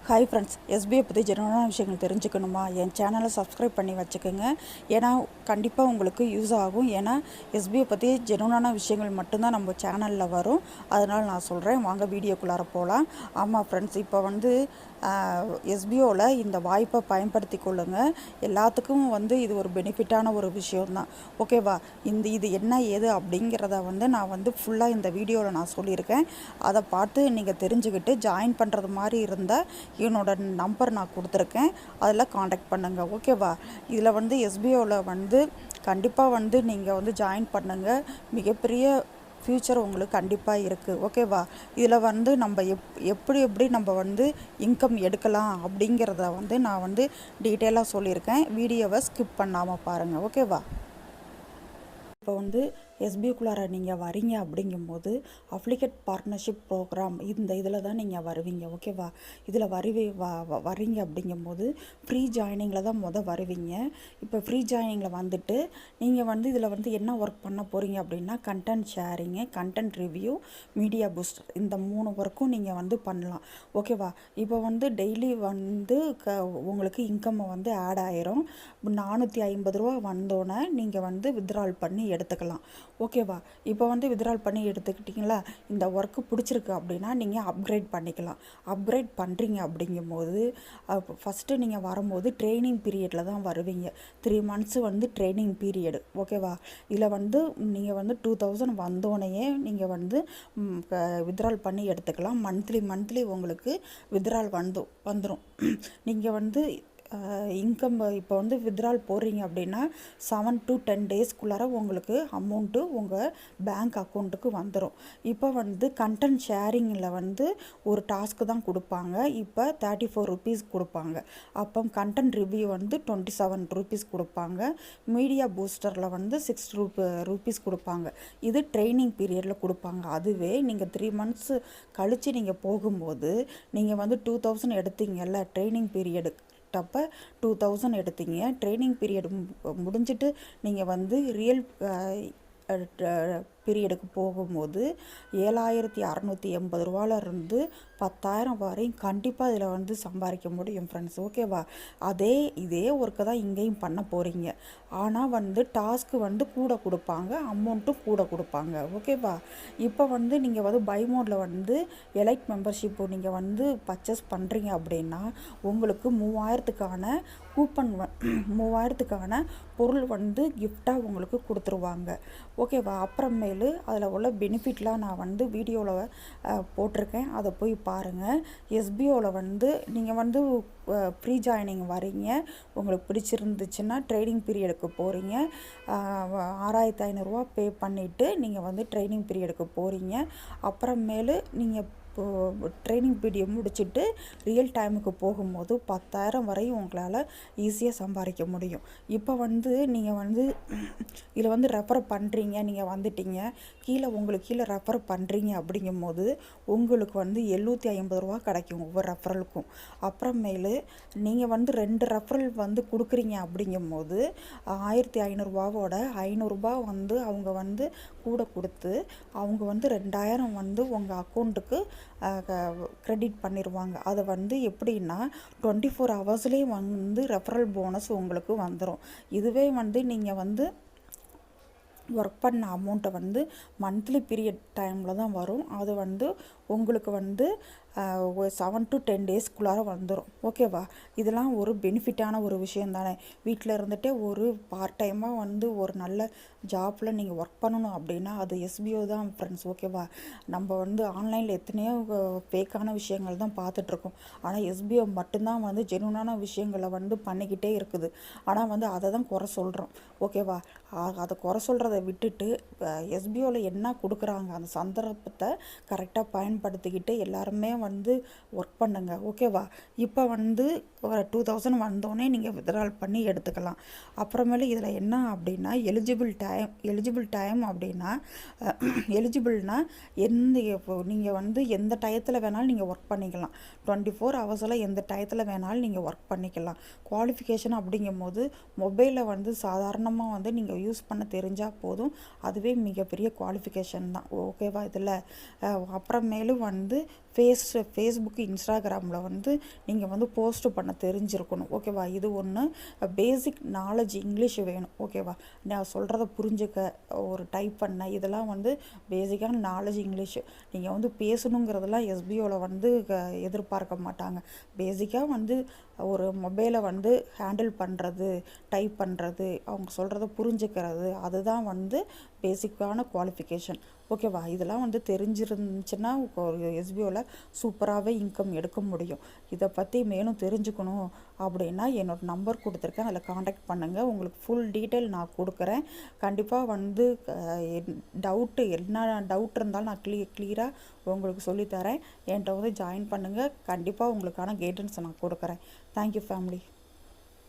Hi friends, SBI பற்றி ஜெனுவனான விஷயங்கள் தெரிஞ்சுக்கணுமா? என் சேனலை சப்ஸ்கிரைப் பண்ணி வச்சுக்கோங்க. ஏன்னா கண்டிப்பாக உங்களுக்கு யூஸ் ஆகும். ஏன்னா எஸ்பிஐ பற்றி ஜெனுவனான விஷயங்கள் மட்டும்தான் நம்ம சேனலில் வரும். அதனால் நான் சொல்கிறேன், வாங்க வீடியோக்குள்ளார போகலாம். ஆமாம் ஃப்ரெண்ட்ஸ், இப்போ எஸ்பிஓவில் இந்த வாய்ப்பை பயன்படுத்தி கொள்ளுங்கள். எல்லாத்துக்கும் இது ஒரு பெனிஃபிட்டான ஒரு விஷயம்தான். ஓகேவா? இது என்ன ஏது அப்படிங்கிறத நான் ஃபுல்லாக இந்த வீடியோவில் நான் சொல்லியிருக்கேன். அதை பார்த்து நீங்கள் தெரிஞ்சுக்கிட்டு ஜாயின் பண்ணுறது மாதிரி இருந்தால் என்னோட நம்பர் நான் கொடுத்துருக்கேன், அதில் காண்டாக்ட் பண்ணுங்கள். ஓகேவா? இதில் எஸ்பிஓவில் கண்டிப்பாக நீங்கள் ஜாயின் பண்ணுங்கள். மிகப்பெரிய ஃப்யூச்சர் உங்களுக்கு கண்டிப்பாக இருக்குது. ஓகேவா? இதில் நம்ம எப்படி நம்ம இன்கம் எடுக்கலாம் அப்படிங்கிறத நான் டீட்டெயிலாக சொல்லியிருக்கேன். வீடியோவை ஸ்கிப் பண்ணாமல் பாருங்கள். ஓகேவா? இப்போ எஸ்பிஐக்குள்ளார நீங்கள் வரீங்க அப்படிங்கும்போது அப்ளிகேட் பார்ட்னர்ஷிப் ப்ரோக்ராம் இதில் தான் நீங்கள் வருவீங்க. ஓகேவா? இதில் வரீங்க அப்படிங்கும்போது ஃப்ரீ ஜாயினிங்கில் தான் வருவீங்க. இப்போ ஃப்ரீ ஜாயினிங்கில் வந்துட்டு நீங்கள் இதில் என்ன ஒர்க் பண்ண போகிறீங்க அப்படின்னா, content sharing, content review, media booster, இந்த 3 ஒர்க்கும் நீங்கள் பண்ணலாம். ஓகேவா? இப்போ டெய்லி உங்களுக்கு இன்கம் ஆட் ஆயிரும். 450 ரூபா வந்தோன்னே நீங்கள் வித்ட்ரால் பண்ணி எடுத்துக்கலாம். ஓகேவா? இப்போ வித்ட்ரால் பண்ணி எடுத்துக்கிட்டிங்களா, இந்த ஒர்க்கு பிடிச்சிருக்கு அப்படின்னா நீங்கள் அப்கிரேட் பண்ணிக்கலாம். அப்கிரேட் பண்ணுறீங்க அப்படிங்கும்போது ஃபஸ்ட்டு நீங்கள் வரும்போது ட்ரைனிங் பீரியடில் தான் வருவீங்க. 3 months ட்ரைனிங் பீரியடு. ஓகேவா? இதில் நீங்கள் 2000 வந்தோடனேயே நீங்கள் வித்ட்ரால் பண்ணி எடுத்துக்கலாம். மந்த்லி உங்களுக்கு வித்ட்ரால் வந்துடும். நீங்கள் இன்கம் இப்போ வித்ட்ரால் போடுறீங்க அப்படின்னா 7 to 10 daysக்குள்ளார உங்களுக்கு அமௌண்ட்டு உங்கள் பேங்க் அக்கௌண்ட்டுக்கு வந்துடும். இப்போ கண்டென்ட் ஷேரிங்கில் ஒரு டாஸ்க்கு தான் கொடுப்பாங்க. இப்போ 34 rupees கொடுப்பாங்க. அப்போ கண்டென்ட் ரிவ்யூ 27 rupees கொடுப்பாங்க. மீடியா பூஸ்டரில் 6 rupees கொடுப்பாங்க. இது ட்ரைனிங் பீரியடில் கொடுப்பாங்க. அதுவே நீங்கள் 3 months கழித்து நீங்கள் போகும்போது நீங்கள் 2000 எடுத்தீங்கல்ல ட்ரைனிங் பீரியடு அப்போ 2000 எடுத்தீங்க. ட்ரைனிங் பீரியட் முடிஞ்சிட்டு நீங்கள் ரியல் பீரியடுக்கு போகும்போது 7680 ரூபாயிலிருந்து 10,000 வரையும் கண்டிப்பாக இதில் சம்பாதிக்க முடியும் ஃப்ரெண்ட்ஸ். ஓகேவா? இதே ஒர்க்கை தான் இங்கேயும் பண்ண போகிறீங்க. ஆனால் டாஸ்க்கு கூட கொடுப்பாங்க, அமௌண்ட்டும் கூட கொடுப்பாங்க. ஓகேவா? இப்போ நீங்கள் பை மோடில் எலைட் மெம்பர்ஷிப்பு நீங்கள் பர்ச்சேஸ் பண்ணுறீங்க அப்படின்னா உங்களுக்கு 3000க்கான கூப்பன் 3000க்கான பொருள் கிஃப்டாக உங்களுக்கு கொடுத்துருவாங்க. ஓகேவா? அப்புறமேலு அதில் உள்ள பெனிஃபிட்லாம் நான் வீடியோவில் போட்டிருக்கேன், அதை போய் பாருங்கள். எஸ்பிஓவில் நீங்கள் ப்ரீ ஜாயினிங் வரீங்க, உங்களுக்கு பிடிச்சிருந்துச்சுன்னா ட்ரைனிங் பீரியடுக்கு போகிறீங்க. 6500 ரூபா பே பண்ணிவிட்டு நீங்கள் ட்ரைனிங் பீரியடுக்கு போகிறீங்க. அப்புறமேலு நீங்கள் ட்ரைனிங் பீரியட் முடிச்சுட்டு ரியல் டைமுக்கு போகும்போது 10,000 வரையும் உங்களால் ஈஸியாக சம்பாதிக்க முடியும். இப்போ நீங்கள் இதில் ரெஃபர் பண்ணுறீங்க, நீங்கள் வந்துட்டீங்க, உங்களுக்கு கீழே ரெஃபர் பண்ணுறீங்க அப்படிங்கும்போது உங்களுக்கு 750 ரூபா கிடைக்கும் ஒவ்வொரு ரெஃபரலுக்கும். அப்புறமேலு நீங்கள் 2 ரெஃபரல் கொடுக்குறீங்க அப்படிங்கும்போது 1500 ரூபாவோட 500 ரூபா அவங்க கூட கொடுத்து அவங்க 2000 உங்கள் அக்கௌண்ட்டுக்கு கிரெடிட் பண்ணிடுவாங்க. அதை எப்படின்னா 24 hours ரெஃபரல் போனஸ் உங்களுக்கு வந்துடும். இதுவே நீங்கள் ஒர்க் பண்ண அமௌண்ட்டை மந்த்லி பீரியட் டைமில் தான் வரும். அது உங்களுக்கு 7 to 10 daysக்குள்ளார வந்துடும். ஓகேவா? இதெல்லாம் ஒரு பெனிஃபிட்டான ஒரு விஷயம் தானே. வீட்டில் இருந்துகிட்டே ஒரு பார்ட் டைமாக ஒரு நல்ல ஜாப்பில் நீங்கள் ஒர்க் பண்ணணும் அப்படின்னா அது எஸ்பிஓ தான் ஃப்ரெண்ட்ஸ். ஓகேவா? நம்ம ஆன்லைனில் எத்தனையோ ஃபேக்கான விஷயங்கள் தான் பார்த்துட்ருக்கோம். ஆனால் எஸ்பிஓ மட்டும்தான் ஜெனுவனான விஷயங்களை பண்ணிக்கிட்டே இருக்குது. ஆனால் அதை தான் குறை சொல்கிறோம். ஓகேவா? அதை குறை சொல்கிறத விட்டுட்டு எஸ்பிஓவில் என்ன கொடுக்குறாங்க அந்த சந்தர்ப்பத்தை கரெக்டாக பயன்படுத்திக்கிட்டு எல்லாருமே ஒர்க் பண்ணுங்க. ஓகேவா? இப்போ 2000 வந்தோடனே நீங்கள் வித்ட்ரால் பண்ணி எடுத்துக்கலாம். அப்புறமேலு இதில் என்ன அப்படின்னா எலிஜிபிள் டைம் அப்படின்னா எலிஜிபிள்னால் நீங்கள் எந்த டயத்தில் வேணாலும் நீங்கள் ஒர்க் பண்ணிக்கலாம். 24 hours எந்த டயத்தில் வேணாலும் நீங்கள் ஒர்க் பண்ணிக்கலாம். குவாலிஃபிகேஷன் அப்படிங்கும்போது மொபைலில் சாதாரணமாக நீங்கள் யூஸ் பண்ண தெரிஞ்சால் போதும், அதுவே மிகப்பெரிய குவாலிஃபிகேஷன் தான். ஓகேவா? இதில் அப்புறமேலு ஃபேஸ்புக் இன்ஸ்டாகிராமில் வந்து நீங்கள் வந்து போஸ்ட் பண்ண தெரிஞ்சிருக்கணும். ஓகேவா? இது ஒன்று. பேசிக் நாலேஜ் இங்கிலீஷ் வேணும். ஓகேவா? நான் சொல்கிறத புரிஞ்சுக்க, ஒரு டைப் பண்ண, இதெல்லாம் வந்து பேசிக்கான நாலேஜ் இங்கிலீஷ். நீங்கள் வந்து பேசணுங்கிறதெல்லாம் எஸ்பிஓவில் வந்து எதிர்பார்க்க மாட்டாங்க. பேசிக்காக வந்து ஒரு மொபைலை வந்து ஹேண்டில் பண்ணுறது, டைப் பண்ணுறது, அவங்க சொல்கிறத புரிஞ்சுக்கிறது, அதுதான் வந்து பேசிக்கான குவாலிஃபிகேஷன். ஓகேவா? இதெல்லாம் வந்து தெரிஞ்சிருந்துச்சுன்னா ஒரு எஸ்பிஓவில் சூப்பராகவே இன்கம் எடுக்க முடியும். இதை பற்றி மேலும் தெரிஞ்சுக்கணும் அப்படின்னா என்னோடய நம்பர் கொடுத்துருக்கேன், அதில் காண்டாக்ட் பண்ணுங்கள். உங்களுக்கு ஃபுல் டீட்டெயில் நான் கொடுக்குறேன். கண்டிப்பாக வந்து என்ன டவுட் இருந்தாலும் நான் கிளியராக உங்களுக்கு சொல்லித்தரேன். என்கிட்ட வந்து ஜாயின் பண்ணுங்கள். கண்டிப்பாக உங்களுக்கான கைடன்ஸ் நான் கொடுக்குறேன். Thank you family.